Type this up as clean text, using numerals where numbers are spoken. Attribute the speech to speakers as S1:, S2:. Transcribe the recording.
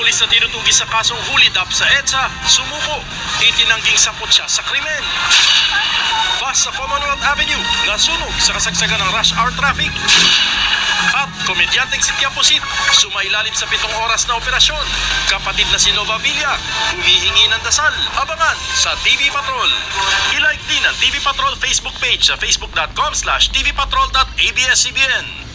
S1: pulis na tinutugi sa kasong hulidap sa EDSA, sumuko. Itinangging sakot siya sa krimen. Bus sa Commonwealth Avenue, nasunog sa kasagsagan ng rush hour traffic. At komedyanteng si Tia Pusit, sumailalim sa 7 oras na operasyon. Kapatid na si Nova Villa, humihingi ng dasal. Abangan sa TV Patrol. I-like din ang TV Patrol Facebook page sa facebook.com/tvpatrol.abs-CBN.